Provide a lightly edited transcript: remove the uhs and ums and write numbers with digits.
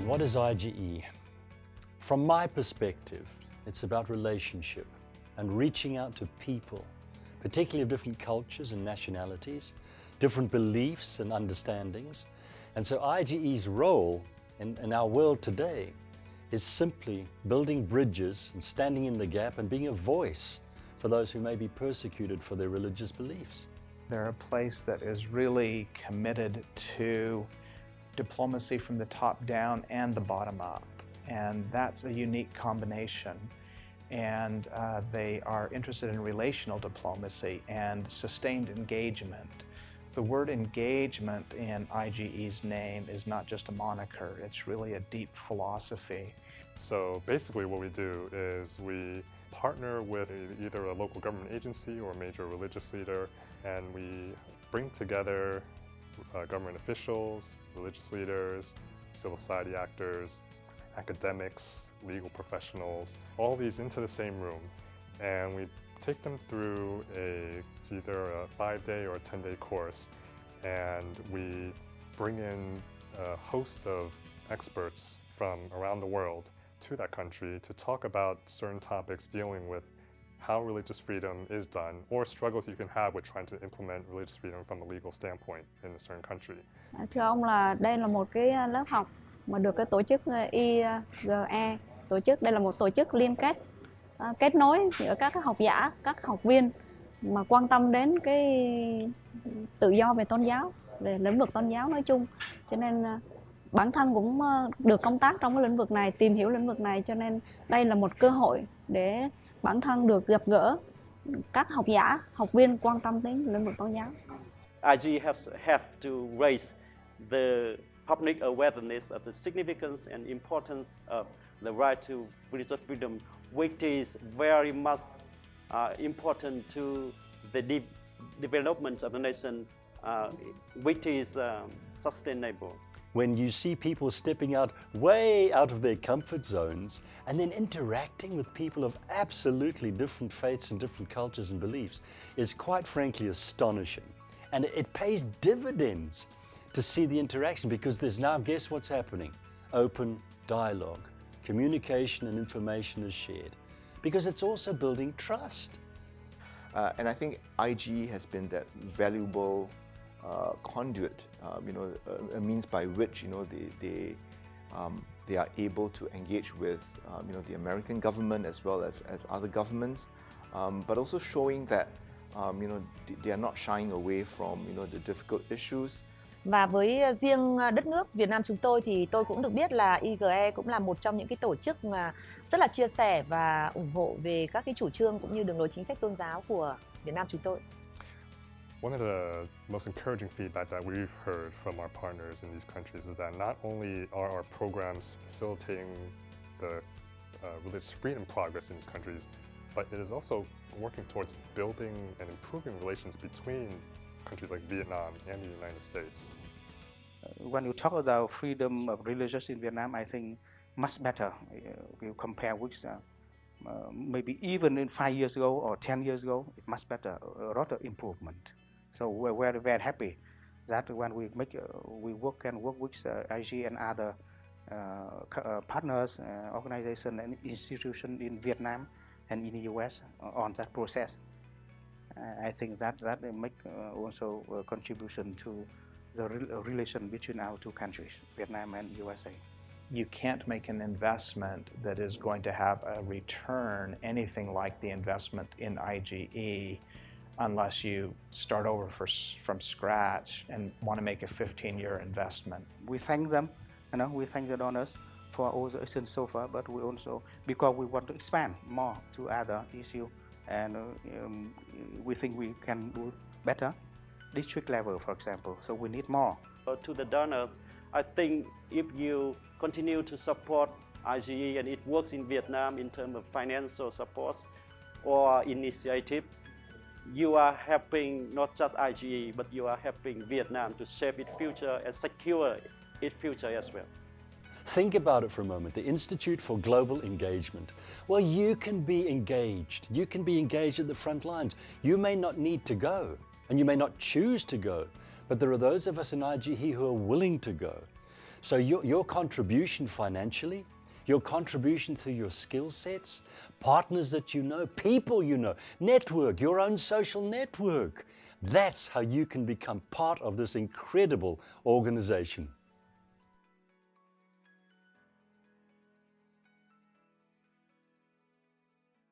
what is IGE? From my perspective, it's about relationship and reaching out to people, particularly of different cultures and nationalities, different beliefs and understandings. And so IGE's role in our world today is simply building bridges and standing in the gap and being a voice for those who may be persecuted for their religious beliefs. They're a place that is really committed to diplomacy from the top down and the bottom up. And that's a unique combination. And they are interested in relational diplomacy and sustained engagement. The word engagement in IGE's name is not just a moniker, it's really a deep philosophy. So basically what we do is we partner with either a local government agency or a major religious leader, and we bring together government officials, religious leaders, civil society actors, academics, legal professionals, all these into the same room, and we take them through it's either a 5-day or a 10-day course, and we bring in a host of experts from around the world to that country to talk about certain topics dealing with how religious freedom is done or struggles you can have with trying to implement religious freedom from a legal standpoint in a certain country. Thưa ông, là đây là một cái lớp học mà được cái tổ chức IGE tổ chức. Đây là một tổ chức liên kết, kết nối giữa các học giả, các học viên mà quan tâm đến cái tự do về tôn giáo, về lĩnh vực tôn giáo nói chung. Cho nên bản thân cũng được công tác trong cái lĩnh vực này, tìm hiểu lĩnh vực này, cho nên đây là một cơ hội để bản thân được gặp gỡ các học giả, học viên quan tâm đến lĩnh vực tôn giáo. IGE have to raise the public awareness of the significance and importance of the right to religious freedom, which is very much important to the development of the nation, which is sustainable. When you see people stepping way out of their comfort zones and then interacting with people of absolutely different faiths and different cultures and beliefs is quite frankly astonishing. And it pays dividends to see the interaction, because there's now, guess what's happening? Open dialogue, communication and information is shared, because it's also building trust. And I think IGE has been that valuable conduit, a means by which they are able to engage with the American government as well as other governments, but also showing that they are not shying away from the difficult issues. Và với riêng đất nước Việt Nam chúng tôi thì tôi cũng được biết là IGE cũng là một trong những cái tổ chức mà rất là chia sẻ và ủng hộ về các cái chủ trương cũng như đường lối chính sách tôn giáo của Việt Nam chúng tôi. One of the most encouraging feedback that we've heard from our partners in these countries is that not only are our programs facilitating the religious freedom progress in these countries, but it is also working towards building and improving relations between countries like Vietnam and the United States. When you talk about freedom of religious in Vietnam, I think much better. You compare with maybe even in 5 years ago or 10 years ago, it's much better, a lot of improvement. So we're very happy that when we work with IG and other partners, organizations and institutions in Vietnam and in the US on that process. I think that make also a contribution to the relation between our two countries, Vietnam and USA. You can't make an investment that is going to have a return anything like the investment in IGE unless you start over from scratch and want to make a 15-year investment. We thank them, we thank the donors for all the assistance so far, but we also, because we want to expand more to other issues, and we think we can do better, district level, for example, so we need more. To the donors, I think if you continue to support IGE and it works in Vietnam in terms of financial support or initiative, you are helping not just IGE, but you are helping Vietnam to shape its future and secure its future as well. Think about it for a moment, the Institute for Global Engagement. Well, you can be engaged. You can be engaged at the front lines. You may not need to go, and you may not choose to go, but there are those of us in IGE who are willing to go. So your contribution financially, your contribution through your skill sets, partners that you know, people you know, network, your own social network. That's how you can become part of this incredible organization.